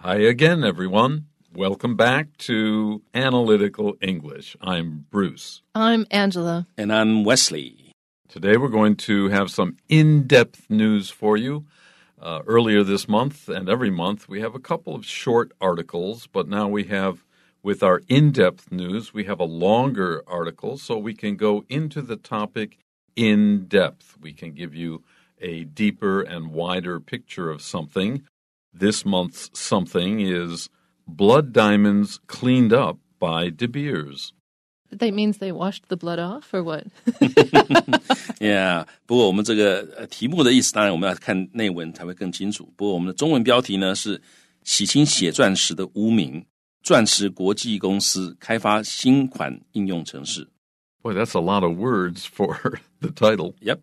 Hi again, everyone. Welcome back to Analytical English. I'm Bruce. I'm Angela. And I'm Wesley. Today we're going to have some in-depth news for you. Earlier this month and every month we have a couple of short articles, but now we have, with our in-depth news, we have a longer article so we can go into the topic in depth. We can give you a deeper and wider picture of something. This month's something is blood diamonds cleaned up by De Beers. That means they washed the blood off, or what? Yeah, 不过我们这个题目的意思，当然我们要看内文才会更清楚。不过我们的中文标题呢是洗清血钻石的污名，钻石国际公司开发新款应用程式。Boy, that's a lot of words for the title. Yep.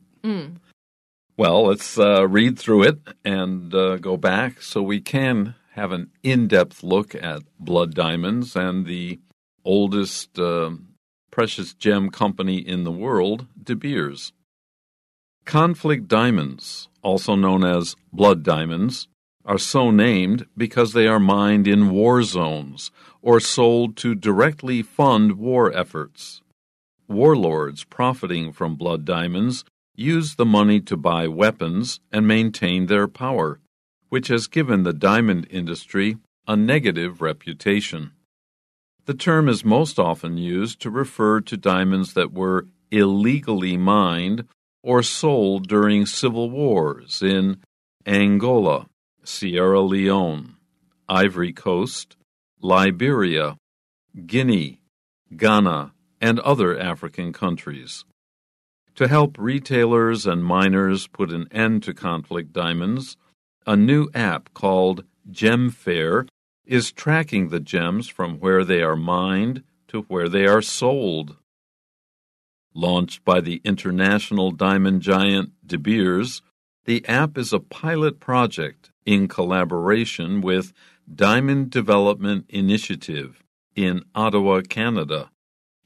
Well, let's read through it and go back so we can have an in-depth look at blood diamonds and the oldest precious gem company in the world, De Beers. Conflict diamonds, also known as blood diamonds, are so named because they are mined in war zones or sold to directly fund war efforts. Warlords profiting from blood diamonds use the money to buy weapons and maintain their power, which has given the diamond industry a negative reputation. The term is most often used to refer to diamonds that were illegally mined or sold during civil wars in Angola, Sierra Leone, Ivory Coast, Liberia, Guinea, Ghana, and other African countries. To help retailers and miners put an end to conflict diamonds, a new app called GemFair is tracking the gems from where they are mined to where they are sold. Launched by the international diamond giant De Beers, the app is a pilot project in collaboration with Diamond Development Initiative in Ottawa, Canada,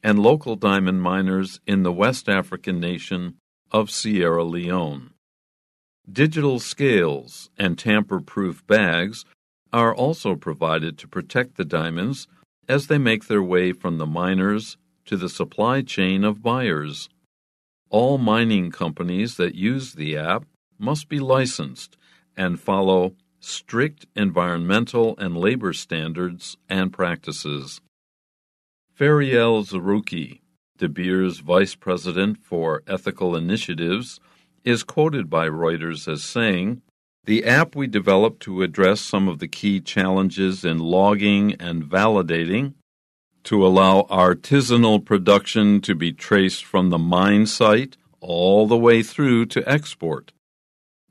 and local diamond miners in the West African nation of Sierra Leone. Digital scales and tamper-proof bags are also provided to protect the diamonds as they make their way from the miners to the supply chain of buyers. All mining companies that use the app must be licensed and follow strict environmental and labor standards and practices. Fariel Zarouki, De Beers' vice president for ethical initiatives, is quoted by Reuters as saying, "The app we developed to address some of the key challenges in logging and validating, to allow artisanal production to be traced from the mine site all the way through to export."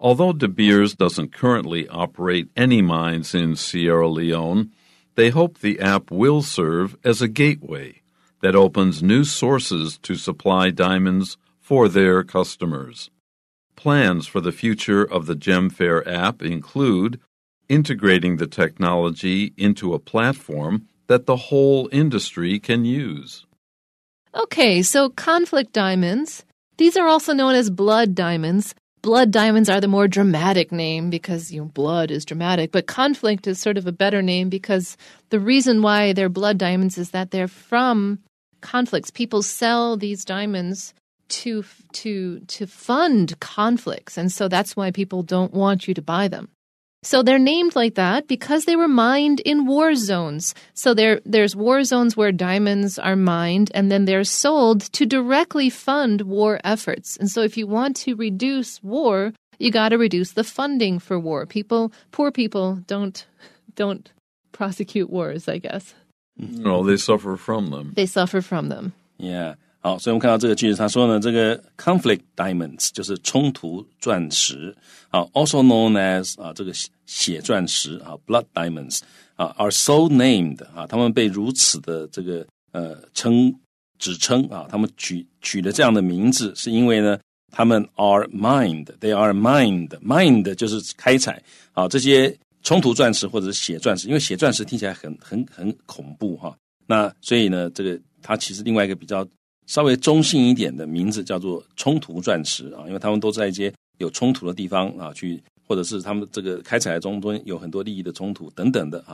Although De Beers doesn't currently operate any mines in Sierra Leone, they hope the app will serve as a gateway that opens new sources to supply diamonds for their customers. Plans for the future of the GemFair app include integrating the technology into a platform that the whole industry can use. Okay, so conflict diamonds. These are also known as blood diamonds. Blood diamonds are the more dramatic name because, blood is dramatic, but conflict is sort of a better name because the reason why they're blood diamonds is that they're from conflicts. People sell these diamonds to fund conflicts, and so that's why people don't want you to buy them. So they're named like that because they were mined in war zones. So there's war zones where diamonds are mined, and then they're sold to directly fund war efforts. And so if you want to reduce war, you got to reduce the funding for war. Poor people don't prosecute wars, I guess. No, they suffer from them. They suffer from them. Yeah. 好，所以我们看到这个句子，他说呢，这个 conflict diamonds 就是冲突钻石，好 ，also known as 这个血钻石啊 ，blood diamonds are so named 他们被如此的这个指称他们取了这样的名字，是因为呢，他们 they are mined 就是开采这些冲突钻石或者是血钻石，因为血钻石听起来很恐怖那所以呢，这个它其实另外一个比较稍微中性一点的名字叫做冲突钻石因为他们都在一些有冲突的地方去或者是他们这个开采中有很多利益的冲突等等的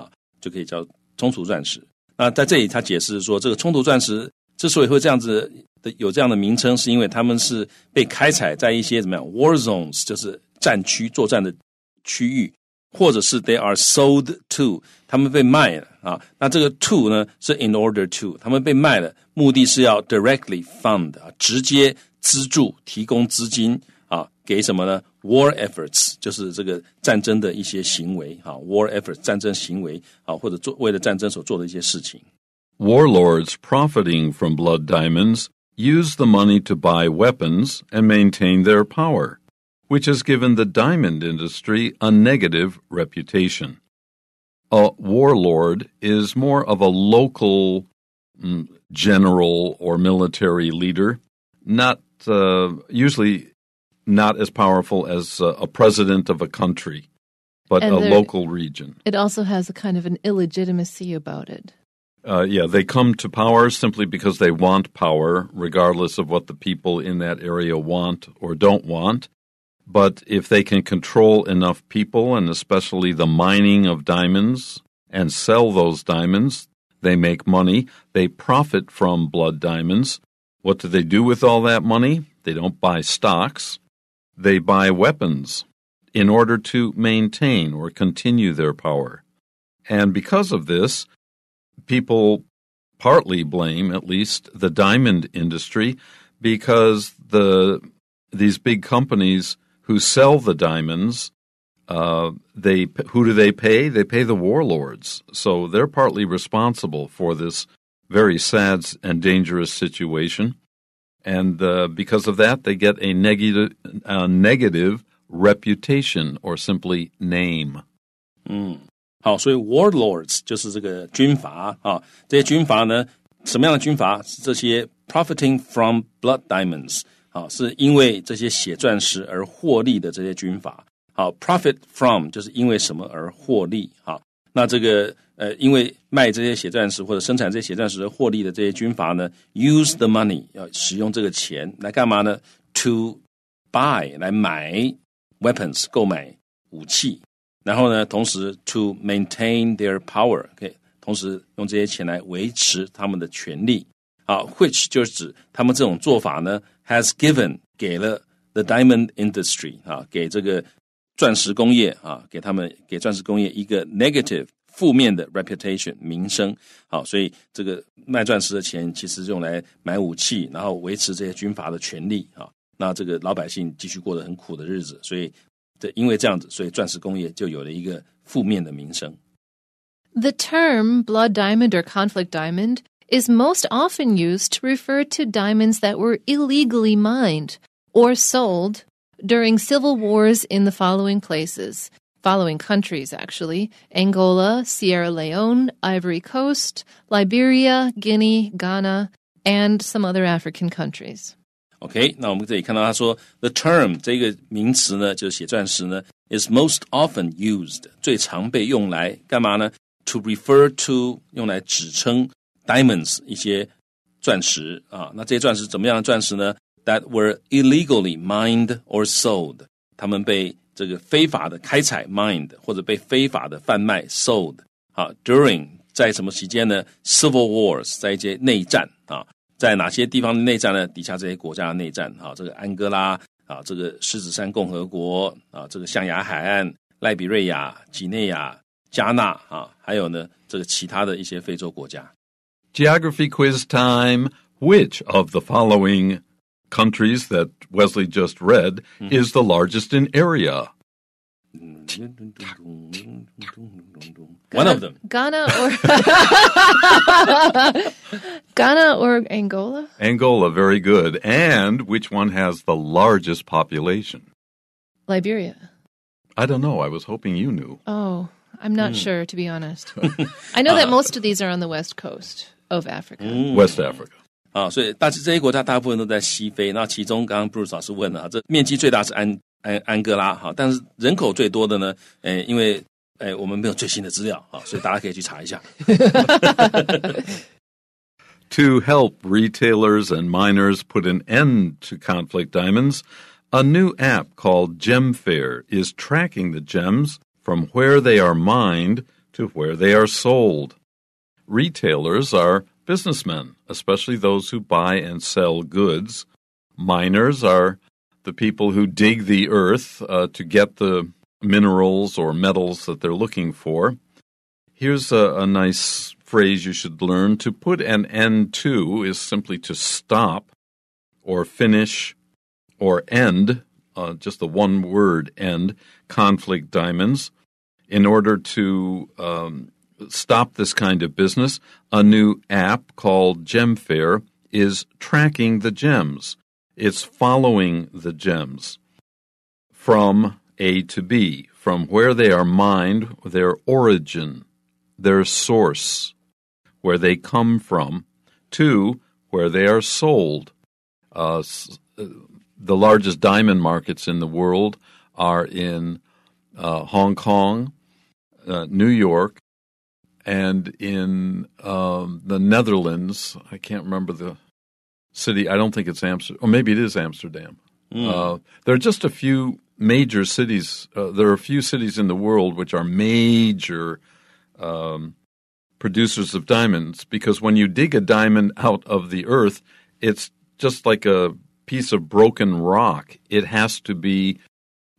就可以叫冲突钻石。那在这里他解释说，这个冲突钻石之所以会这样子的有这样的名称，是因为他们是被开采在一些怎么样 war zones， 就是战区作战的区域，或者是 they are sold to， 他们被卖了那这个 to 呢是 in order to， 他们被卖了，目的是要 directly fund， 直接资助提供资金给什么呢 war efforts， 就是这个战争的一些行为war efforts 战争行为或者为了战争所做的一些事情。 Warlords profiting from blood diamonds use the money to buy weapons and maintain their power, which has given the diamond industry a negative reputation. A warlord is more of a local general or military leader, usually not as powerful as a president of a country, but a local region. It also has a kind of an illegitimacy about it. They come to power simply because they want power, regardless of what the people in that area want or don't want. But if they can control enough people, and especially the mining of diamonds, and sell those diamonds, they make money. They profit from blood diamonds. What do they do with all that money? They don't buy stocks. They buy weapons in order to maintain or continue their power. And because of this, people partly blame, at least, the diamond industry, because these big companies who sell the diamonds, who do they pay? They pay the warlords. So they're partly responsible for this very sad and dangerous situation. And because of that, they get a negative reputation, or simply name. 好，所以 warlords 就是这个军阀这些军阀呢，什么样的军阀？是这些 profiting from blood diamonds 是因为这些血钻石而获利的这些军阀。profit from 就是因为什么而获利那这个因为卖这些血钻石或者生产这些血钻石而获利的这些军阀呢 use the money 要使用这个钱来干嘛呢 to buy 来买 weapons 购买武器，然后呢同时 to maintain their power 同时用这些钱来维持他们的权利which 就是指他们这种做法呢 has given 给了 the diamond industry 给这个钻石工业给钻石工业一个 negative 负面的 reputation 名声所以这个卖钻石的钱其实用来买武器，然后维持这些军阀的权利那这个老百姓继续过得很苦的日子，所以因为这样子，所以钻石工业就有了一个负面的名声。 The term blood diamond or conflict diamond is most often used to refer to diamonds that were illegally mined or sold during civil wars in the following countries, actually: Angola, Sierra Leone, Ivory Coast, Liberia, Guinea, Ghana, and some other African countries. OK， 那我们这里看到他说 the term 这个名词呢，就是血钻石呢 is most often used 最常被用来干嘛呢 to refer to 用来指称 diamonds 一些钻石那这些钻石怎么样的钻石呢 that were illegally mined or sold 他们被这个非法的开采 mined 或者被非法的贩卖 sold during 在什么期间呢 civil wars 在一些内战在哪些地方的内战呢？底下这些国家的内战这个安哥拉这个狮子山共和国这个象牙海岸、赖比瑞亚、几内亚、加纳还有呢这个其他的一些非洲国家。 Geography quiz time. Which of the following countries that Wesley just read is the largest in area? One of them. Ghana or Angola? Angola, very good. And which one has the largest population? Liberia. I don't know. I was hoping you knew. Oh, I'm not sure, to be honest. I know that most of these are on the west coast of Africa. West Africa. 所以这些国家大部分都在西非，那其中刚刚 Bruce 老师问了这面积最大是安哥拉但是人口最多的呢因为我们没有最新的资料所以大家可以去查一下。To help retailers and miners put an end to conflict diamonds, A new app called GemFair is tracking the gems from where they are mined to where they are sold. Retailers are businessmen, especially those who buy and sell goods. Miners are the people who dig the earth to get the minerals or metals that they're looking for. Here's a nice phrase you should learn. To put an end to is simply to stop or finish or end, just the one word end, conflict diamonds. In order to stop this kind of business, a new app called GemFair is tracking the gems. It's following the gems from A to B, from where they are mined, their origin, their source, where they come from, to where they are sold. The largest diamond markets in the world are in Hong Kong, New York, and in the Netherlands. I can't remember the city. I don't think it's Amsterdam, or maybe it is Amsterdam. There are just a few major cities. There are a few cities in the world which are major producers of diamonds, because when you dig a diamond out of the earth, it's just like a piece of broken rock. It has to be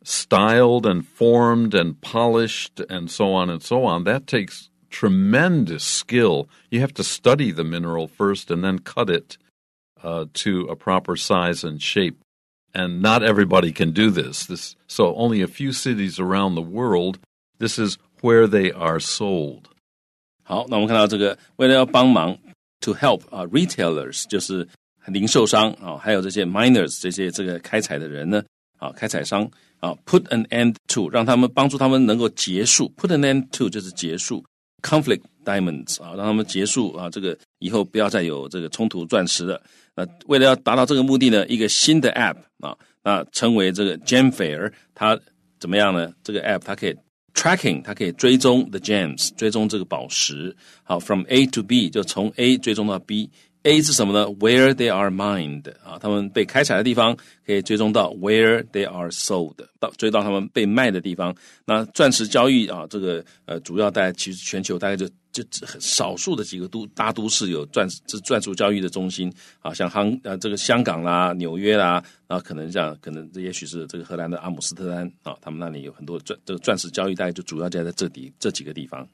styled and formed and polished and so on and so on. That takes tremendous skill. You have to study the mineral first and then cut it to a proper size and shape. And not everybody can do this. So only a few cities around the world, this is where they are sold. 好，那我们看到这个，为了要帮忙 to help retailers 就是零售商还有这些 miners 这个开采的人呢开采商put an end to 让他们帮助他们能够结束 put an end to 就是结束 conflict diamonds 让他们结束这个以后不要再有这个冲突钻石了。那为了要达到这个目的呢，一个新的 app 那称为这个 GemFair， 它怎么样呢？这个 app 它可以tracking， 它可以追踪 the gems， 追踪这个宝石。好 ，from A to B 就从 A 追踪到 B。A 是什么呢 ？Where they are mined 他们被开采的地方可以追踪到 where they are sold， 追到他们被卖的地方。那钻石交易这个主要其实全球大概就很少数的几个大都市有钻石交易的中心像这个香港啦、纽约啦，然后可能也许是这个荷兰的阿姆斯特丹他们那里有很多这个钻石交易，大概就主要在这几个地方。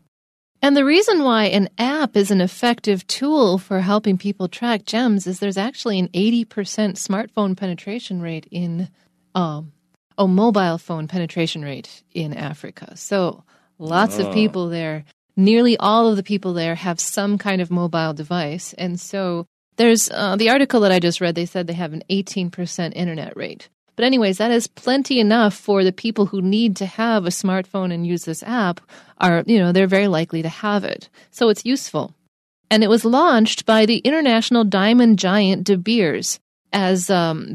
And the reason why an app is an effective tool for helping people track gems is there's actually an 80% smartphone penetration rate mobile phone penetration rate in Africa. So lots of people there, nearly all of the people there have some kind of mobile device. And so there's the article that I just read, they said they have an 18% internet rate. But anyways, that is plenty enough for the people who need to have a smartphone and use this app they're very likely to have it. So it's useful. And it was launched by the international diamond giant De Beers. As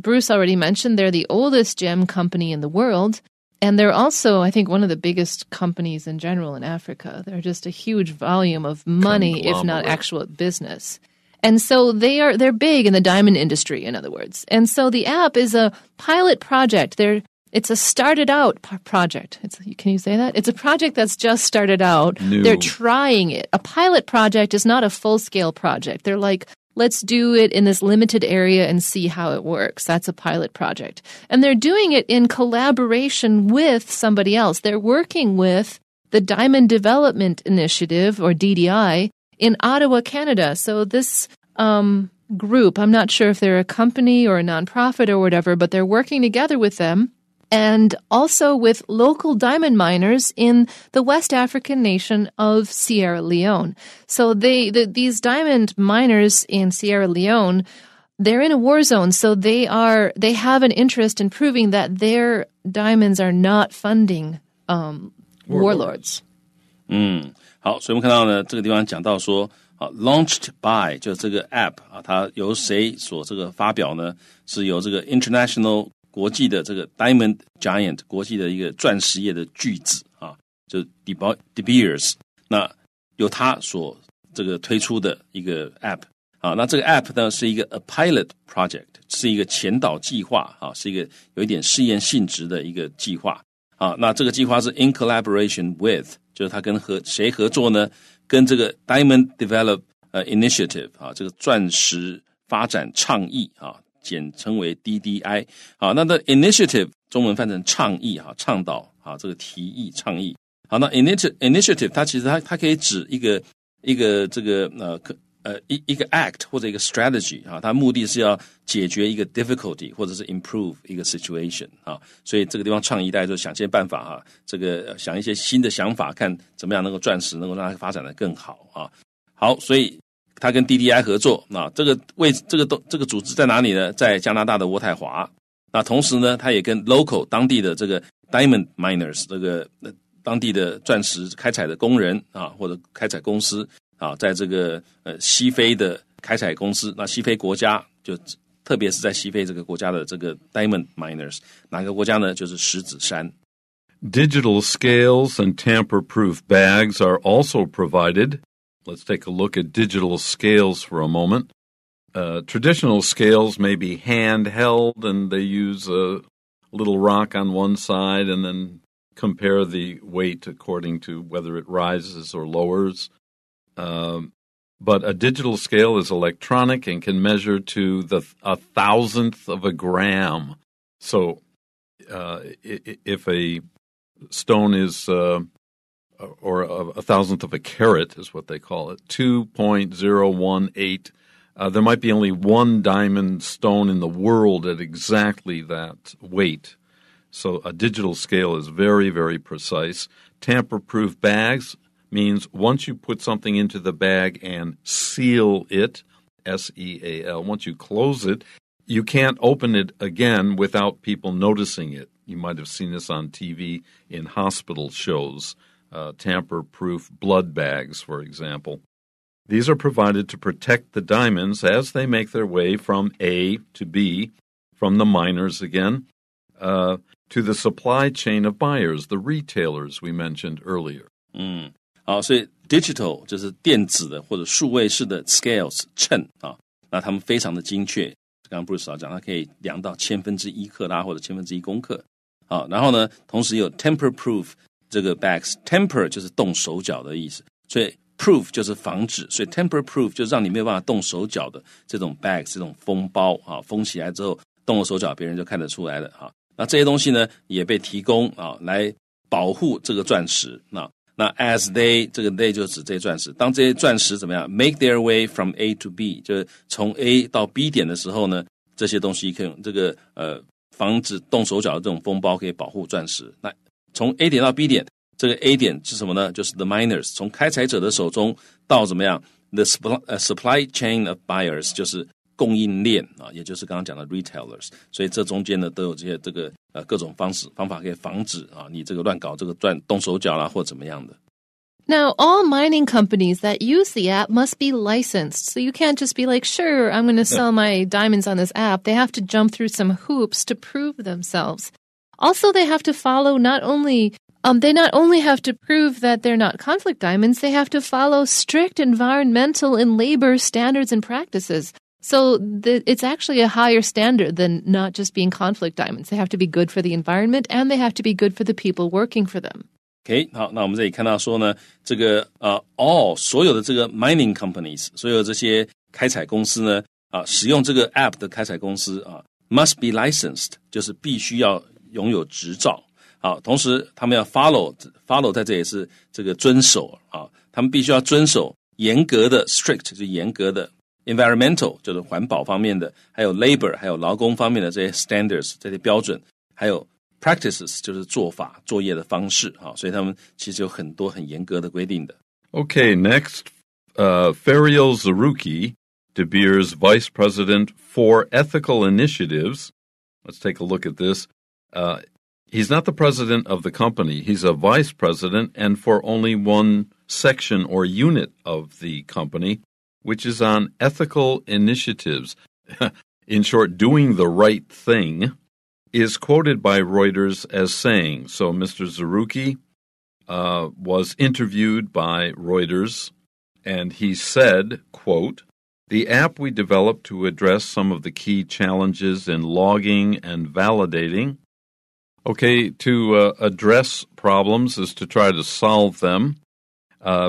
Bruce already mentioned, they're the oldest gem company in the world. And they're also, I think, one of the biggest companies in general in Africa. They're just a huge volume of money, if not actual business. And so they're big in the diamond industry, in other words. And so the app is a pilot project. It's a started out project. Can you say that? It's a project that's just started out. New. They're trying it. A pilot project is not a full-scale project. They're like, let's do it in this limited area and see how it works. That's a pilot project. And they're doing it in collaboration with somebody else. They're working with the Diamond Development Initiative, or DDI, in Ottawa, Canada. So this group, I'm not sure if they're a company or a nonprofit or whatever, but they're working together with them and also with local diamond miners in the West African nation of Sierra Leone. So these diamond miners in Sierra Leone, they're in a war zone, so they have an interest in proving that their diamonds are not funding warlords. 好，所以我们看到呢，这个地方讲到说launched by 就这个 app 它由谁所这个发表呢？是由这个 international 国际的这个 diamond giant 国际的一个钻石业的巨子就 De Beers， 那由他所这个推出的一个 app 好，那这个 app 呢是一个 a pilot project， 是一个前导计划啊，是一个有一点试验性质的一个计划啊。那这个计划是 in collaboration with， 就是他跟谁合作呢？跟这个 Diamond Develop Initiative 啊，这个钻石发展倡议啊，简称为 DDI 啊。那的 initiative 中文翻成倡议啊，倡导啊，这个提议倡议。好，那 initiative 它其实它可以指一个这个一个 act 或者一个 strategy 啊，它目的是要解决一个 difficulty 或者是 improve 一个 situation 啊，所以这个地方倡议大家就想尽办法啊，这个想一些新的想法，看怎么样能够钻石能够让它发展得更好啊。好，所以它跟 DDI 合作啊，这个组织在哪里呢？在加拿大的渥太华。那同时呢，它也跟 local 当地的这个 diamond miners 这个当地的钻石开采的工人啊，或者开采公司啊，在这个西非的开采公司，那西非国家就特别是在西非这个国家的这个 diamond miners， 哪个国家呢？就是石子山。Digital scales and tamper-proof bags are also provided. Let's take a look at digital scales for a moment. Traditional scales may be handheld, and they use a little rock on one side and then compare the weight according to whether it rises or lowers. But a digital scale is electronic and can measure to a thousandth of a gram. So if a stone is, or a thousandth of a carat is what they call it, 2.018, there might be only one diamond stone in the world at exactly that weight. So a digital scale is very, very precise. Tamper-proof bags means once you put something into the bag and seal it, S-E-A-L, once you close it, you can't open it again without people noticing it. You might have seen this on TV in hospital shows, tamper-proof blood bags, for example. These are provided to protect the diamonds as they make their way from A to B, from the miners again, to the supply chain of buyers, the retailers we mentioned earlier. 好，所以 digital 就是电子的或者数位式的 scales 秤啊，那它们非常的精确。刚刚 Bruce 讲，它可以量到1/1000克拉或者1/1000公克啊。然后呢，同时有 tamper-proof 这个 bags，temper 就是动手脚的意思，所以 proof 就是防止，所以 tamper-proof 就是让你没有办法动手脚的这种 bags， 这种封包啊，封起来之后动了手脚，别人就看得出来了啊。那这些东西呢，也被提供啊来保护这个钻石。那 as they 这个 they 就指这些钻石，当这些钻石怎么样 make their way from A to B， 就是从 A 到 B 点的时候呢，这些东西可以用这个防止动手脚的这种封包可以保护钻石。那从 A 点到 B 点，这个 A 点是什么呢？就是 the miners， 从开采者的手中到怎么样 the supply chain of buyers， 就是供应链啊，也就是刚刚讲的 retailers， 所以这中间呢都有这些这个各种方法可以防止啊你这个乱搞这个动手脚啦或怎么样的。Now, all mining companies that use the app must be licensed. So you can't just be like, sure, I'm going to sell my diamonds on this app. They have to jump through some hoops to prove themselves. Also, they have to follow they not only have to prove that they're not conflict diamonds, they have to follow strict environmental and labor standards and practices. So it's actually a higher standard than not just being conflict diamonds. They have to be good for the environment and they have to be good for the people working for them. OK， 好，那我们这里看到说呢，这个all 所有的这个 mining companies， 所有这些开采公司呢，使用这个 app 的开采公司must be licensed， 就是必须要拥有执照。好，同时他们要 follow 在这里是这个遵守啊，他们必须要遵守严格的 strict 就是严格的 environmental 就是环保方面的，还有 labor 还有劳工方面的这些 standards 这些标准，还有 practices 就是做法作业的方式啊，所以他们其实有很多很严格的规定的。Okay, next, Ferial Zaruki, De Beers Vice President for Ethical Initiatives. Let's take a look at this. He's not the president of the company. He's a vice president and for only one section or unit of the company, which is on ethical initiatives. In short, doing the right thing is quoted by Reuters as saying, so Mr. Zaruki was interviewed by Reuters, and he said, quote, the app we developed to address some of the key challenges in logging and validating. Okay, to address problems is to try to solve them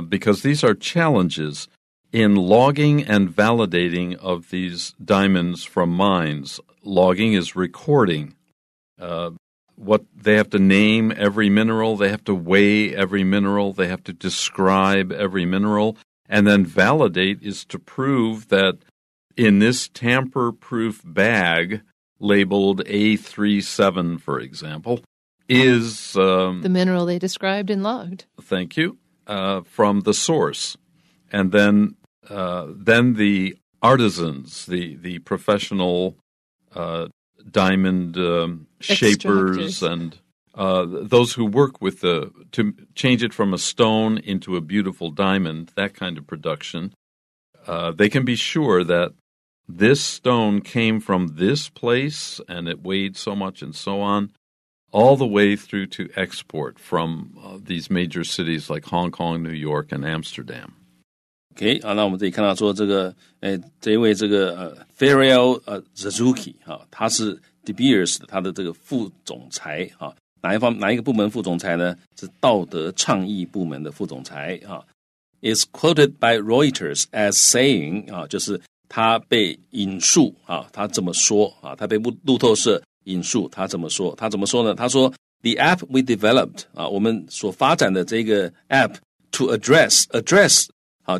because these are challenges in logging and validating of these diamonds from mines. Logging is recording. What they have to name every mineral, they have to weigh every mineral, they have to describe every mineral, and then validate is to prove that in this tamper-proof bag labeled A37, for example, is the mineral they described and logged. Thank you. From the source. And then the artisans, the professional diamond shapers and those who work with to change it from a stone into a beautiful diamond, that kind of production, they can be sure that this stone came from this place and it weighed so much and so on, all the way through to export from these major cities like Hong Kong, New York, and Amsterdam. OK 那我们这里看到说这个这一位这个Farrell Suzuki 他是 De Beers 他的这个副总裁哪一个部门副总裁呢？是道德倡议部门的副总裁is quoted by Reuters as saying 就是他被引述他这么说他被路透社引述他这么说，他怎么说呢？他说 The app we developed 我们所发展的这个 app to address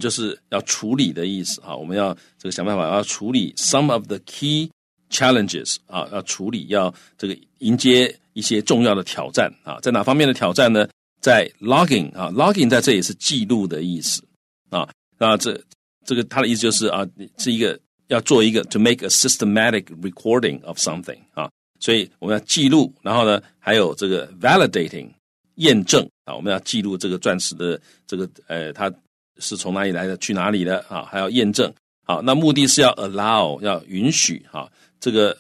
就是要处理的意思我们要这个想办法要处理 some of the key challenges 要处理要这个迎接一些重要的挑战在哪方面的挑战呢？在 logging logging 在这里是记录的意思那这个他的意思就是是一个要做一个 to make a systematic recording of something所以我们要记录，然后呢还有这个 validating 验证我们要记录这个钻石的这个它是从哪里来的，去哪里的还要验证那目的是要 allow 要允许这个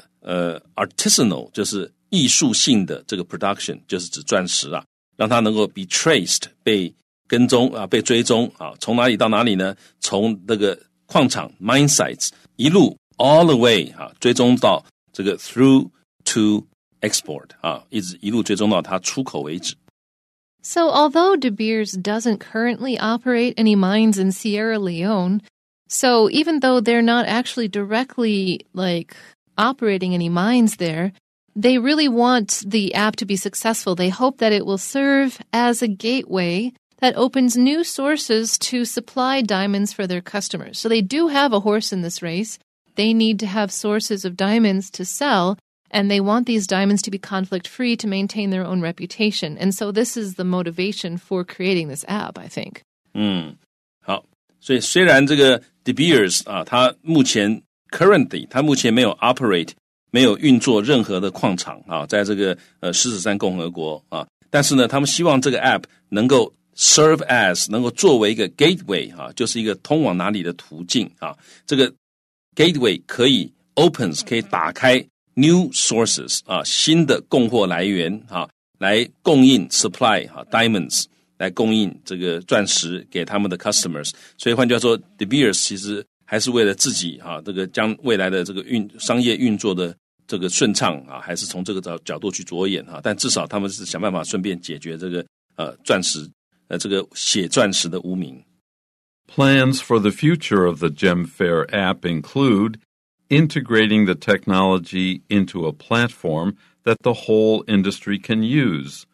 artisanal 就是艺术性的这个 production 就是指钻石让它能够 be traced 被跟踪被追踪从哪里到哪里呢？从那个矿场 mine sites 一路 all the way 追踪到这个 through to export 一直一路追踪到它出口为止。So although De Beers doesn't currently operate any mines in Sierra Leone, so even though they're not actually directly operating any mines there, they really want the app to be successful. They hope that it will serve as a gateway that opens new sources to supply diamonds for their customers. So they do have a horse in this race. They need to have sources of diamonds to sell, and they want these diamonds to be conflict-free to maintain their own reputation. And so this is the motivation for creating this app, I think. 好，所以虽然这个 De Beers 他目前 currently 他目前没有 operate 没有运作任何的矿场在这个狮子山共和国但是呢他们希望这个 app 能够 serve as 能够作为一个 gateway 就是一个通往哪里的途径这个 gateway 可以 opens 可以打开 new sources 新的供货来源来供应 supply diamonds 来供应这个钻石给他们的 customers 所以换句话说 De Beers 其实还是为了自己这个将未来的这个商业运作的这个顺畅还是从这个角度去着眼但至少他们是想办法顺便解决这个钻石这个血钻石的污名。Plans for the future of the GemFair app include integrating the technology into a platform that the whole industry can use.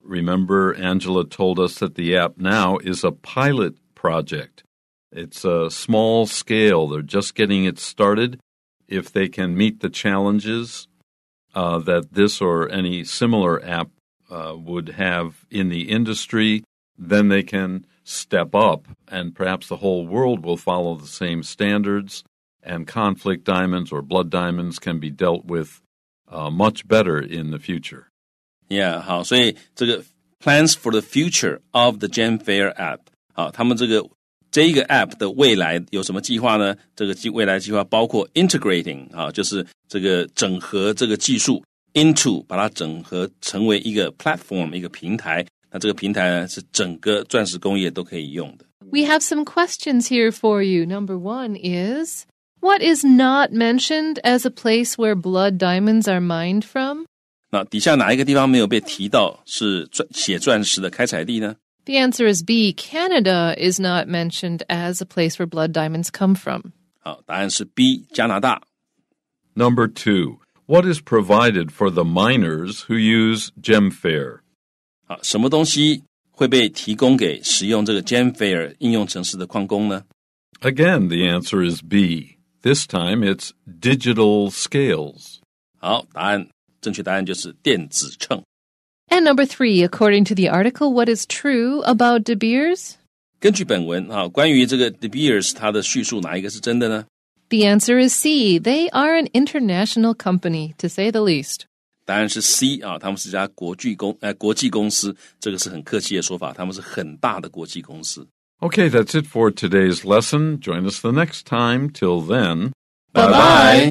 Remember, Angela told us that the app now is a pilot project. It's a small scale. They're just getting it started. If they can meet the challenges that this or any similar app would have in the industry, then they can step up, and perhaps the whole world will follow the same standards, and conflict diamonds or blood diamonds can be dealt with much better in the future. Yeah, 好，所以这个 plans for the future of the GemFair app 他们这一个 app 的未来有什么计划呢？这个未来计划包括 integrating 就是这个整合这个技术 into 把它整合成为一个 platform 一个平台，那这个平台呢是整个钻石工业都可以用的。We have some questions here for you. Number 1 is, what is not mentioned as a place where blood diamonds are mined from? 那底下哪一个地方没有被提到是血钻石的开采地呢？ The answer is B. Canada is not mentioned as a place where blood diamonds come from. 好，答案是 B. 加拿大。Number 2. What is provided for the miners who use Gemfair? 好，什么东西会被提供给使用这个 Gemfair 应用程式的矿工呢？ Again, the answer is B. This time it's digital scales. 好，正确答案就是电子秤。And number 3, according to the article, what is true about De Beers? 根据本文关于这个 De Beers 它的叙述哪一个是真的呢？ The answer is C. They are an international company, to say the least. 答案是 C 他们是一家国际公司，这个是很客气的说法，他们是很大的国际公司。Okay, that's it for today's lesson. Join us the next time. Till then, Bye-bye.